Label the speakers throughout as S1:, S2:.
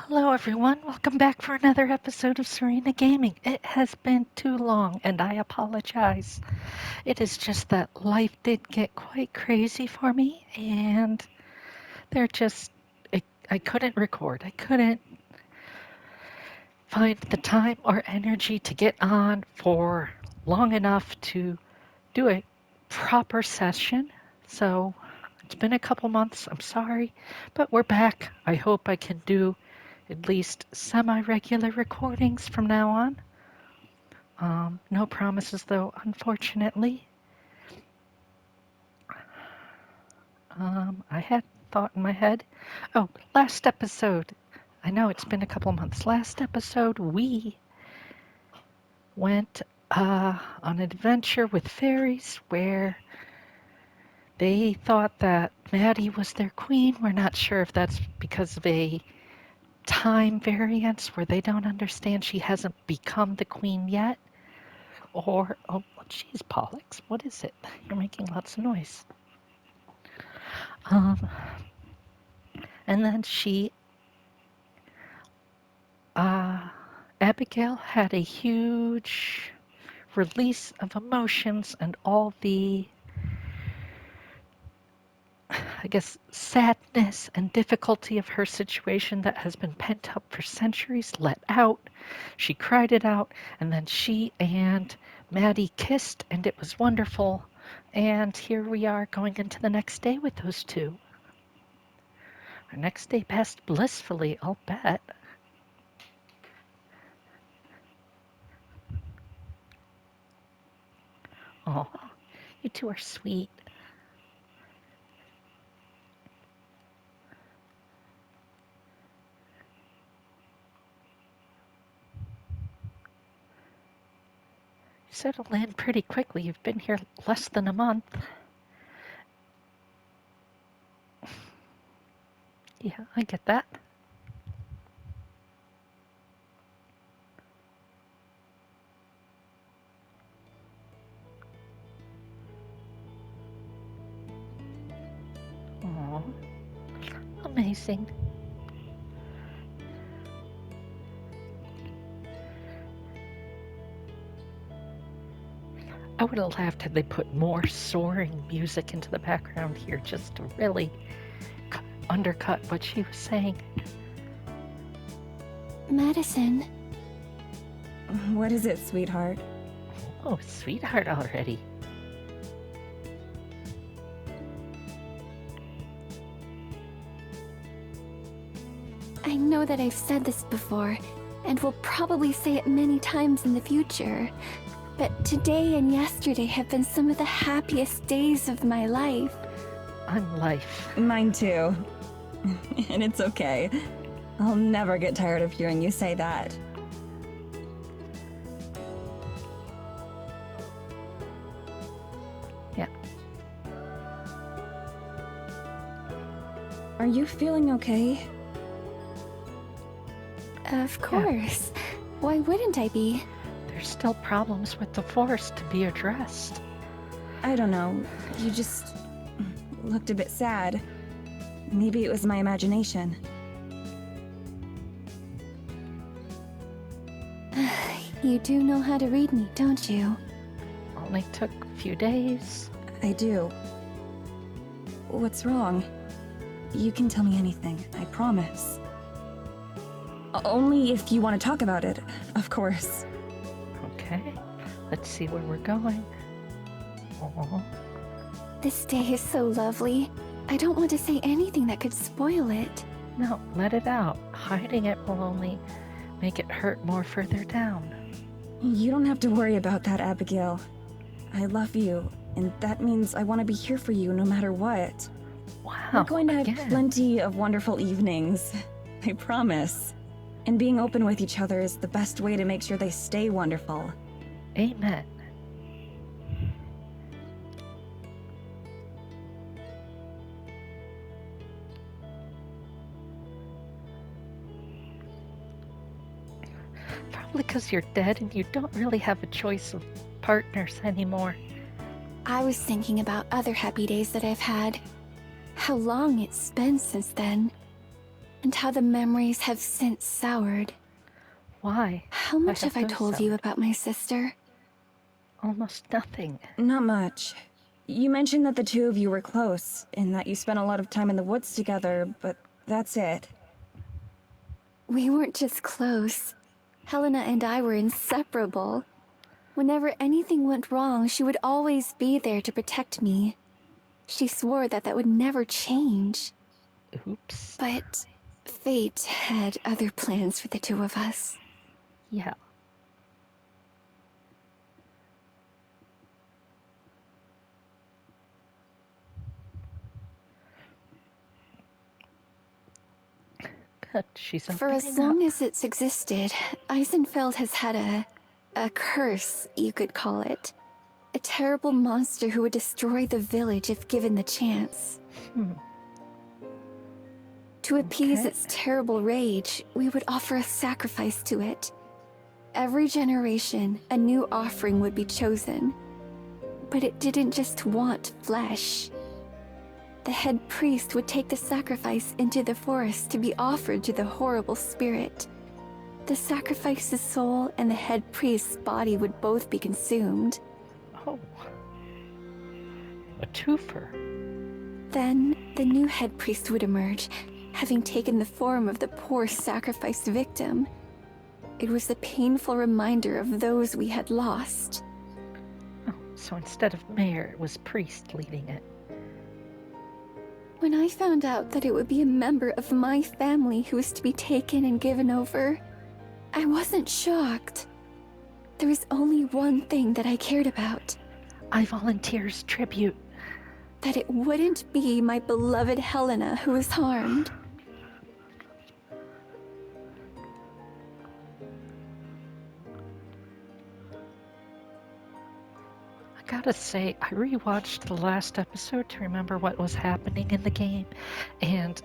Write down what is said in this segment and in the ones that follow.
S1: Hello, everyone. Welcome back for another episode of Serena Gaming. It has been too long, and I apologize. It is just that life did get quite crazy for me, and they're just. I couldn't record. I couldn't find the time or energy to get on for long enough to do a proper session. So it's been a couple months. I'm sorry, but we're back. I hope I can do at least semi-regular recordings from now on. No promises though, unfortunately. I had thought in my head. Oh, last episode. I know it's been a couple months. Last episode, we went on an adventure with fairies where they thought that Maddie was their queen. We're not sure if that's because of a time variance where they don't understand she hasn't become the queen yet. Or, oh, geez, Pollux, what is it? You're making lots of noise. Um, and then uh, Abigail had a huge release of emotions and all the, I guess, sadness and difficulty of her situation that has been pent up for centuries let out. She cried it out, and then she and Maddie kissed, and it was wonderful. And here we are going into the next day with those two. Our next day passed blissfully, I'll bet. Oh, you two are sweet. You settled in pretty quickly. You've been here less than a month. Yeah, I get that. Oh, amazing. I would have laughed had they put more soaring music into the background here just to really undercut what she was saying.
S2: Madison.
S3: What is it, sweetheart?
S1: Oh, sweetheart already.
S2: I know that I've said this before, and will probably say it many times in the future, but today and yesterday have been some of the happiest days of my life.
S1: On life.
S3: Mine too. And it's okay. I'll never get tired of hearing you say that.
S1: Yeah.
S3: Are you feeling okay?
S2: Of course. Why wouldn't I be?
S1: There's still problems with the force to be addressed.
S3: I don't know. You just looked a bit sad. Maybe it was my imagination.
S2: You do know how to read me, don't you?
S1: Only took a few days.
S3: I do. What's wrong? You can tell me anything, I promise. Only if you want to talk about it, of course.
S1: Okay, let's see where we're going. Oh,
S2: This day is so lovely. I don't want to say anything that could spoil it.
S1: no, let it out. Hiding it will only make it hurt more further down.
S3: You don't have to worry about that, Abigail. I love you, and that means I want to be here for you no matter what.
S1: Wow,
S3: We're going to have
S1: again.
S3: plenty of wonderful evenings. I promise. And being open with each other is the best way to make sure they stay wonderful.
S1: Amen. Probably because you're dead and you don't really have a choice of partners anymore.
S2: I was thinking about other happy days that I've had. How long it's been since then. and how the memories have since soured.
S1: Why?
S2: How much have I
S1: those
S2: told you
S1: soured?
S2: about my sister?
S1: Almost nothing.
S3: Not much. You mentioned that the two of you were close, and that you spent a lot of time in the woods together, but that's it.
S2: We weren't just close. Helena and I were inseparable. Whenever anything went wrong, she would always be there to protect me. She swore that would never change.
S1: Oops.
S2: But fate had other plans for the two of us.
S1: Yeah. Good. She's
S2: For
S1: opening
S2: as long
S1: up.
S2: as it's existed, Eisenfeld has had a curse, you could call it. A terrible monster who would destroy the village if given the chance. To appease
S1: Okay.
S2: its terrible rage, we would offer a sacrifice to it. Every generation, a new offering would be chosen. But it didn't just want flesh. The head priest would take the sacrifice into the forest to be offered to the horrible spirit. The sacrifice's soul and the head priest's body would both be consumed.
S1: Oh. A twofer.
S2: Then, the new head priest would emerge, having taken the form of the poor sacrificed victim. It was a painful reminder of those we had lost.
S1: Oh, so instead of mayor, it was priest leading it.
S2: When I found out that it would be a member of my family who was to be taken and given over, I wasn't shocked. There was only one thing that I cared about.
S1: I volunteers tribute.
S2: That it wouldn't be my beloved Helena who was harmed.
S1: I gotta say, I rewatched the last episode to remember what was happening in the game, and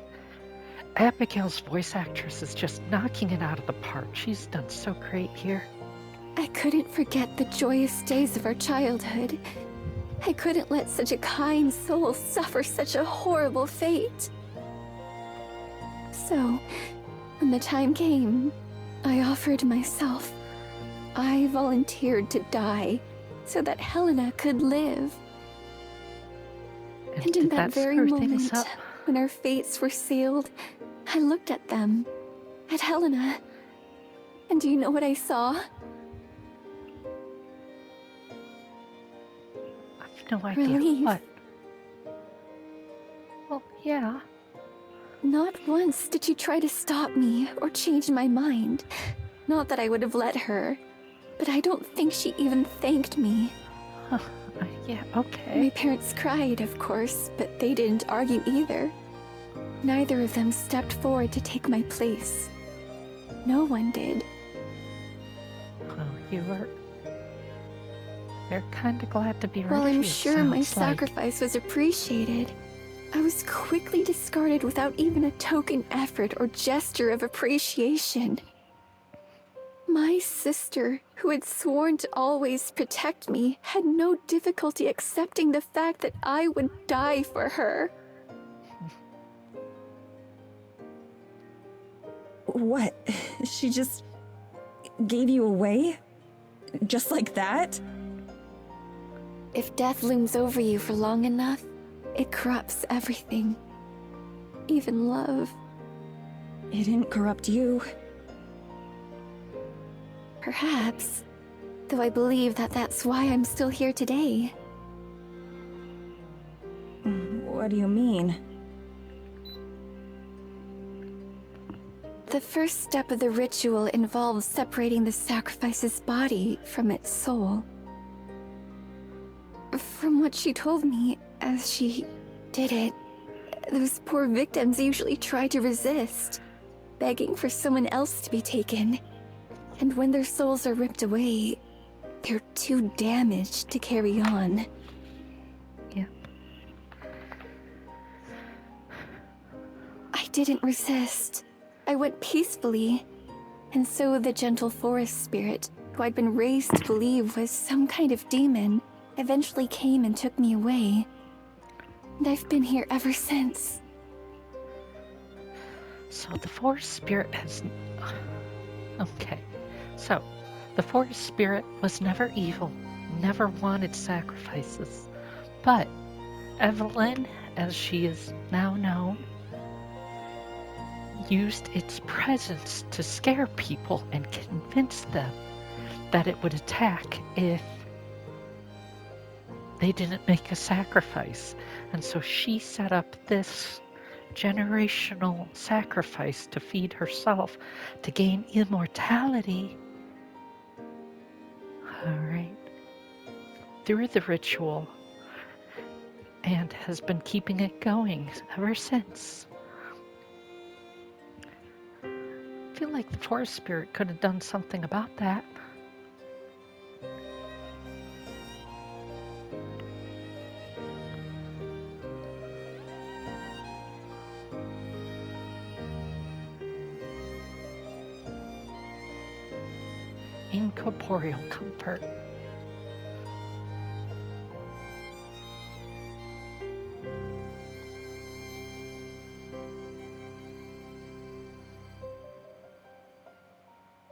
S1: Abigail's voice actress is just knocking it out of the park. She's done so great here.
S2: I couldn't forget the joyous days of our childhood. I couldn't let such a kind soul suffer such a horrible fate. So, when the time came, I offered myself. I volunteered to die so that Helena could live. And in
S1: did
S2: that very
S1: screw things
S2: moment,
S1: up?
S2: when our fates were sealed, I looked at them, at Helena. And do you know what I saw?
S1: I have no idea.
S2: Relief.
S1: What? Well, yeah.
S2: Not once did she try to stop me or change my mind. Not that I would have let her, but I don't think she even thanked me.
S1: Huh. Yeah, okay.
S2: My parents cried, of course, but they didn't argue either. Neither of them stepped forward to take my place. No one did.
S1: Oh, you were... They're kinda glad to be rid
S2: While
S1: of
S2: I'm
S1: you,
S2: sure my
S1: sounds like.
S2: sacrifice was appreciated, I was quickly discarded without even a token effort or gesture of appreciation. My sister, who had sworn to always protect me, had no difficulty accepting the fact that I would die for her.
S3: What? She just gave you away? Just like that?
S2: If death looms over you for long enough, it corrupts everything. Even love.
S3: It didn't corrupt you.
S2: Perhaps. Though I believe that that's why I'm still here today.
S3: What do you mean?
S2: The first step of the ritual involves separating the sacrifice's body from its soul. From what she told me, as she did it, those poor victims usually try to resist, begging for someone else to be taken. And when their souls are ripped away, they're too damaged to carry on.
S1: Yeah.
S2: I didn't resist. I went peacefully. And so the gentle forest spirit, who I'd been raised to believe was some kind of demon, eventually came and took me away. And I've been here ever since.
S1: So the forest spirit has. Okay. So the forest spirit was never evil, never wanted sacrifices. But Evelyn, as she is now known, used its presence to scare people and convince them that it would attack if they didn't make a sacrifice. And so she set up this generational sacrifice to feed herself to gain immortality. All right. Through the ritual, and has been keeping it going ever since. I feel like the forest spirit could have done something about that. Incorporeal comfort.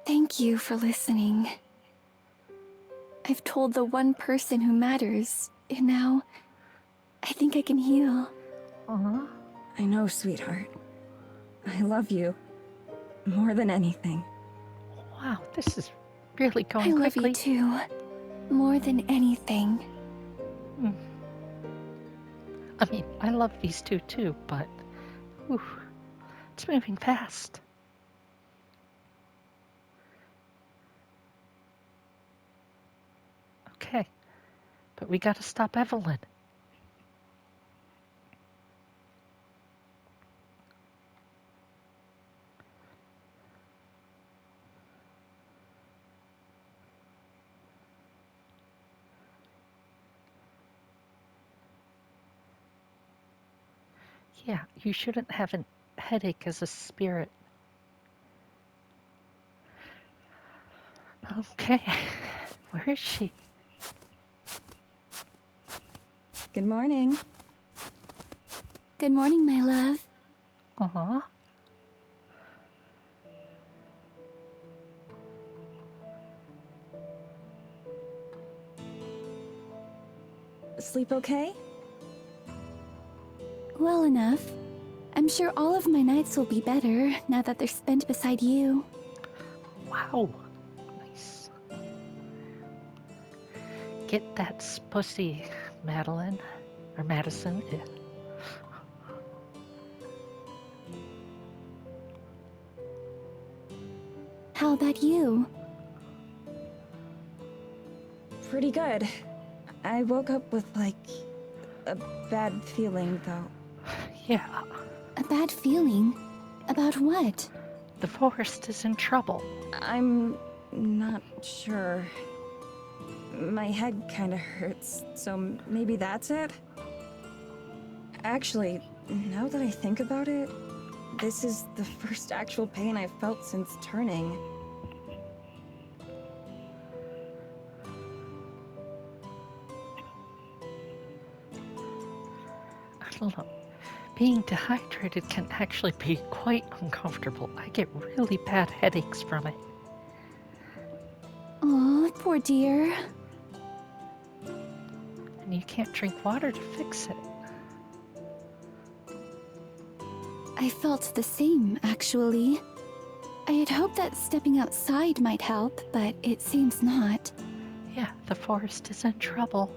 S2: Thank you for listening. I've told the one person who matters, and now I think I can heal.
S1: Aw.
S3: I know, sweetheart. I love you. More than anything.
S1: Wow, this is really
S2: I
S1: going
S2: love
S1: quickly.
S2: you too. More than anything.
S1: I mean, I love these two too, but whew, it's moving fast. Okay, but we gotta stop Evelyn. Yeah, you shouldn't have a headache as a spirit. Okay, where is she?
S3: Good morning.
S2: Good morning, my love.
S1: Aw.
S3: Sleep okay?
S2: Well enough. I'm sure all of my nights will be better now that they're spent beside you.
S1: Wow. Nice. Get that pussy, Madeline. Or Madison. Yeah.
S2: How about you?
S3: Pretty good. I woke up with, like, a bad feeling, though.
S1: Yeah,
S2: A bad feeling? About what?
S1: the forest is in trouble.
S3: I'm not sure. My head kinda hurts, so maybe that's it? Actually, now that I think about it, this is the first actual pain I've felt since turning.
S1: I don't know. Being dehydrated can actually be quite uncomfortable. I get really bad headaches from it.
S2: Aw, poor dear.
S1: And you can't drink water to fix it.
S2: I felt the same, actually. I had hoped that stepping outside might help, but it seems not.
S1: Yeah, the forest is in trouble.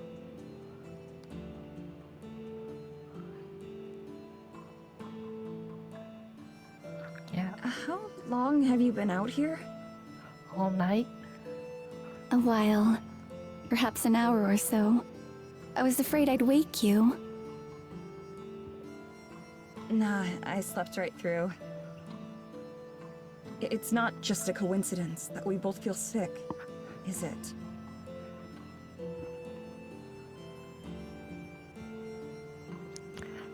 S1: Yeah,
S3: How long have you been out here?
S1: all night.
S2: A while. Perhaps an hour or so. I was afraid I'd wake you.
S3: Nah, I slept right through. It's not just a coincidence that we both feel sick, is it?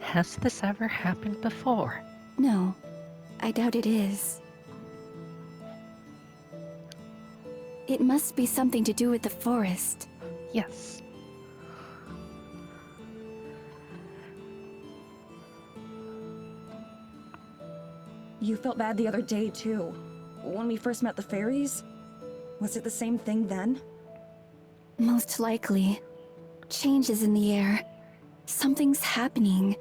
S1: Has this ever happened before?
S2: No, I doubt it is. It must be something to do with the forest.
S1: Yes.
S3: You felt bad the other day, too. When we first met the fairies? Was it the same thing then?
S2: Most likely. Changes in the air. Something's happening.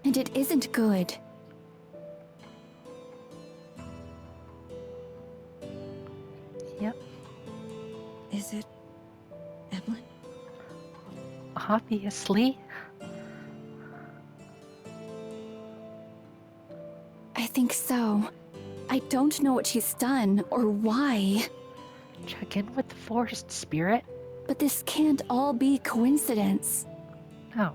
S2: And it isn't good.
S1: Yep,
S3: Is it... Evelyn?
S1: obviously.
S2: I think so. I don't know what she's done or why,
S1: Check in with the forest spirit.
S2: but this can't all be coincidence.
S1: No.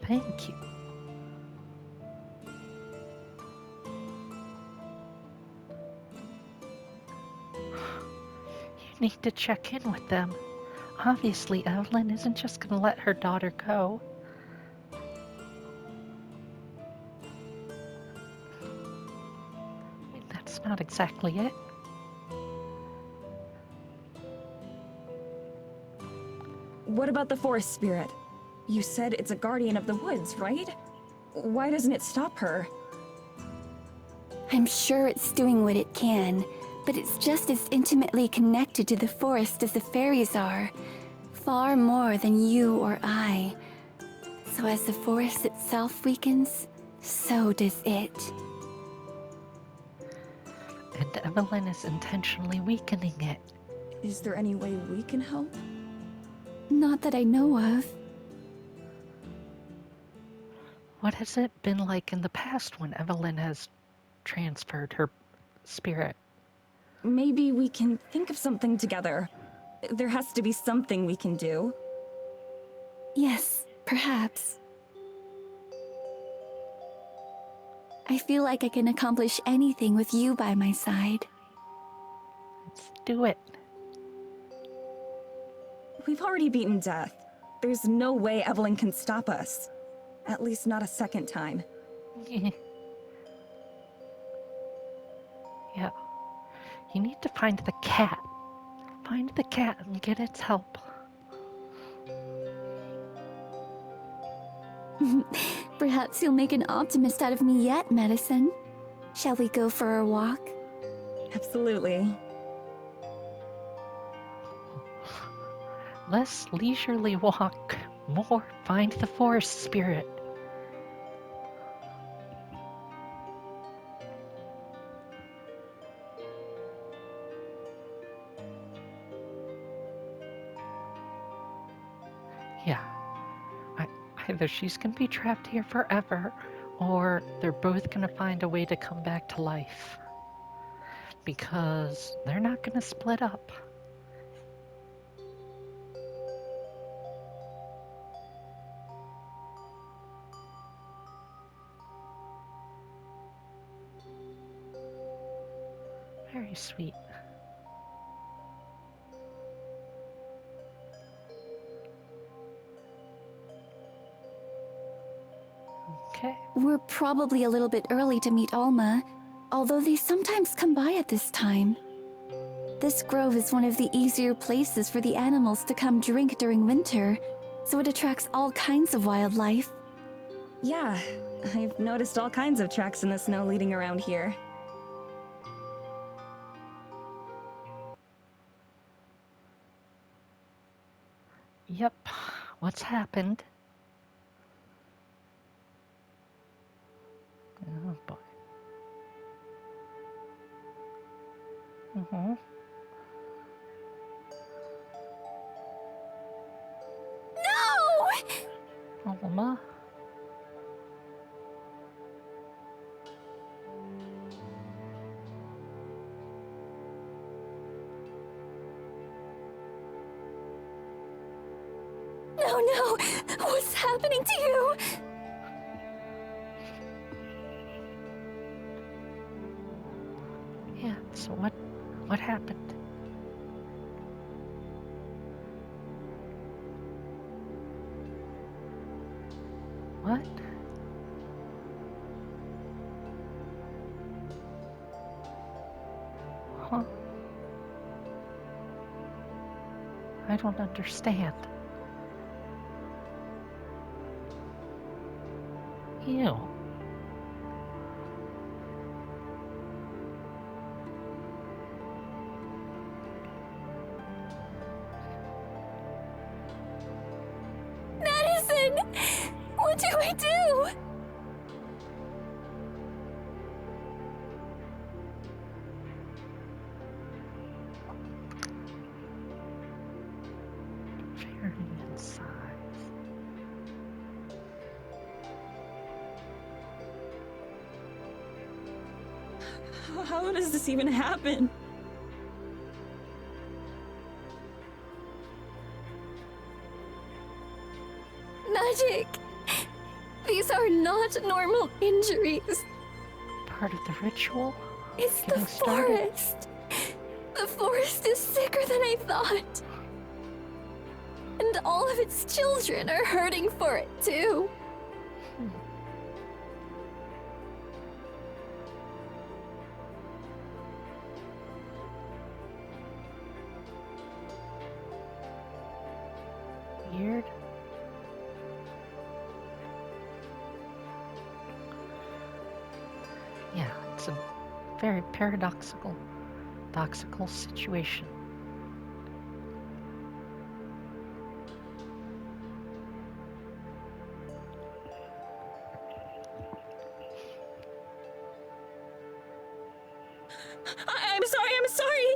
S1: Thank you. You need to check in with them. Obviously, Evelyn isn't just going to let her daughter go. I mean, that's not exactly it.
S3: What about the forest spirit? You said it's a guardian of the woods, right? Why doesn't it stop her?
S2: I'm sure it's doing what it can, but it's just as intimately connected to the forest as the fairies are. Far more than you or I. So as the forest itself weakens, so does it.
S1: And Evelyn is intentionally weakening it.
S3: Is there any way we can help?
S2: Not that I know of.
S1: What has it been like in the past when Evelyn has transferred her spirit?
S3: Maybe we can think of something together. There has to be something we can do.
S2: Yes, perhaps. I feel like I can accomplish anything with you by my side.
S1: Let's do it.
S3: We've already beaten death. There's no way Evelyn can stop us. At least not a second time.
S1: Yeah. You need to find the cat. Find the cat and get its help.
S2: Perhaps you'll make an optimist out of me yet, Medicine. Shall we go for a walk?
S3: Absolutely.
S1: Less leisurely walk, more find the forest spirit. Yeah. Either she's gonna be trapped here forever, or they're both gonna find a way to come back to life. Because they're not gonna split up. Very sweet. Okay.
S2: We're probably a little bit early to meet Alma, although they sometimes come by at this time. This grove is one of the easier places for the animals to come drink during winter, so it attracts all kinds of wildlife.
S3: Yeah, I've noticed all kinds of tracks in the snow leading around here.
S1: Yep. What's happened? Oh boy. Mm-hmm.
S2: No!
S1: Alma?
S2: No, no! What's happening to you?
S1: Yeah, so what happened? What? Huh? I don't understand. Ew.
S2: Madison! What do I do?
S1: Varying in size.
S3: How does this even happen?
S2: Magic! These are not normal injuries.
S1: Part of the ritual?
S2: It's the
S1: Getting started.
S2: forest. The forest is sicker than I thought. And all of its children are hurting for it too.
S1: Weird. Yeah, it's a very paradoxical situation.
S3: I'm sorry, I'm sorry!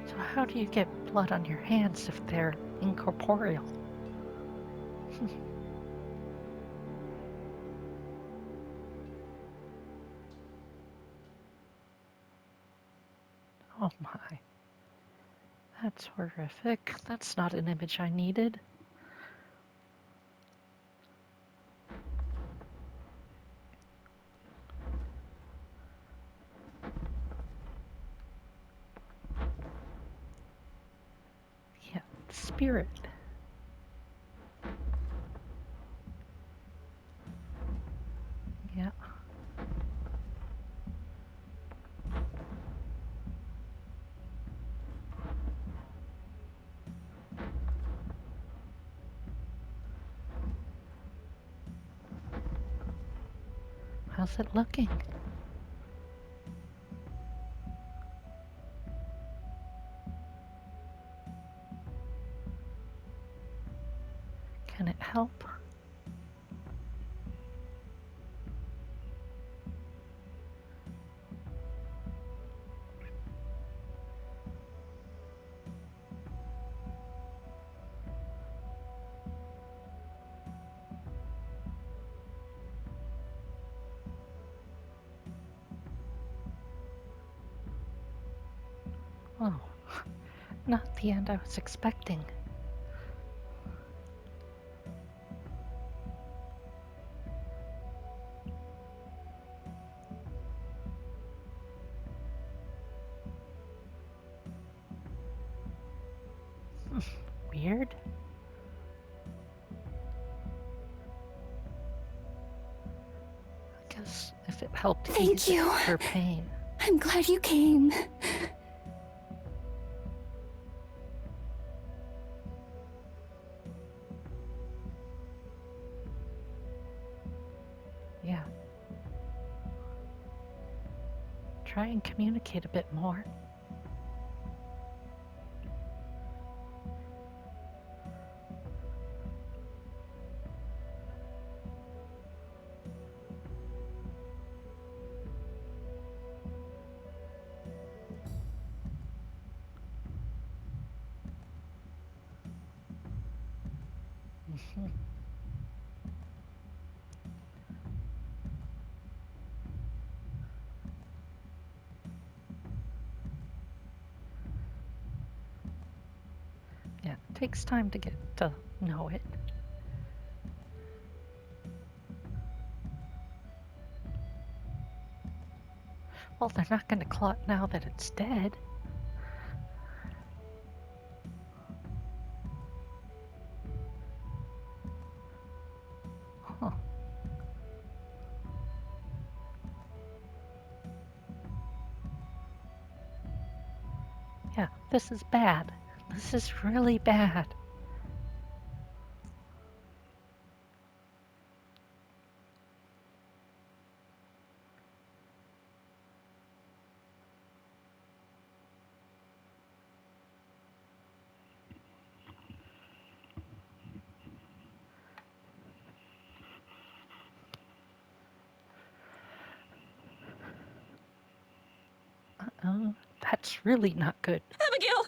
S1: So how do you get blood on your hands if they're incorporeal? Oh my. That's horrific. That's not an image I needed. Yeah, spirit. Yeah. How's it looking? Can it help? Oh, not the end I was expecting. Weird. I guess if it helped
S2: Thank
S1: ease
S2: you.
S1: her pain.
S2: I'm glad you came.
S1: Yeah. Try and communicate a bit more. Mhm. Yeah, it takes time to get to know it. Well, they're not going to clot now that it's dead. Huh. This is bad. This is really bad. Uh-oh, that's really not good.
S3: Abigail!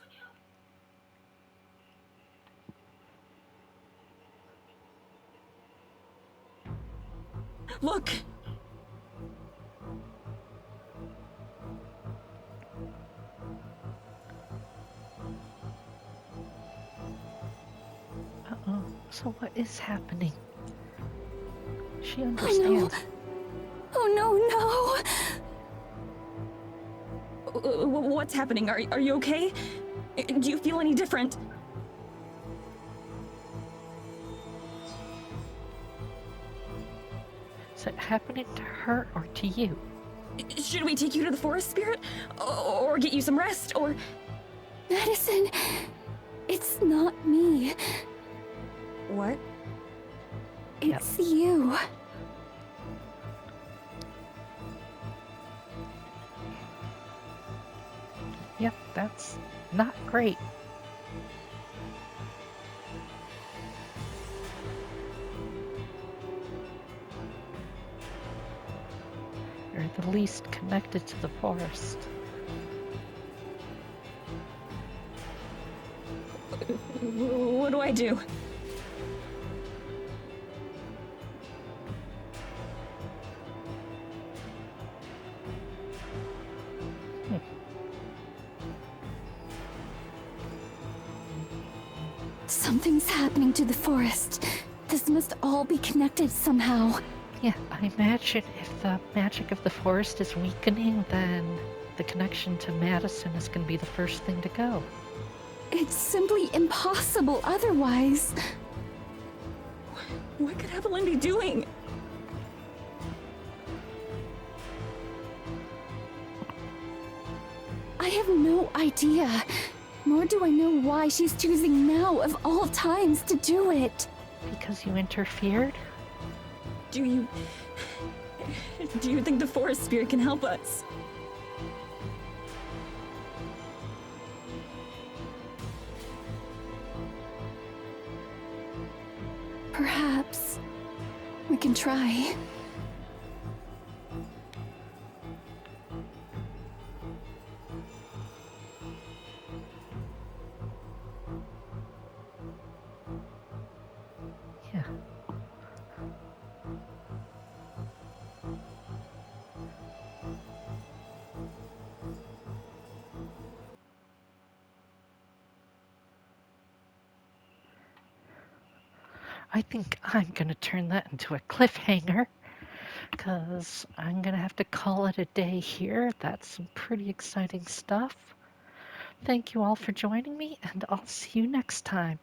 S3: Look!
S1: Uh-oh, so what is happening? She
S2: Oh no!
S1: understands.
S2: Oh no,
S3: What's happening? Are you okay? Do you feel any different?
S1: Is it happening to her or to you?
S3: Should we take you to the forest spirit? Or get you some rest? Or...
S2: Madison, it's not me.
S3: What?
S2: It's you.
S1: Yep, that's not great. You're the least connected to the forest.
S3: What do I do?
S2: Something's happening to the forest. This must all be connected somehow.
S1: Yeah, I imagine if the magic of the forest is weakening, then the connection to Madison is going to be the first thing to go.
S2: It's simply impossible otherwise.
S3: What could Evelyn be doing?
S2: I have no idea. Nor do I know why she's choosing now of all times to do it.
S1: Because you interfered?
S3: Do you think the forest spirit can help us?
S2: Perhaps we can try.
S1: Yeah. I think I'm going to turn that into a cliffhanger because I'm going to have to call it a day here. That's some pretty exciting stuff. Thank you all for joining me, and I'll see you next time.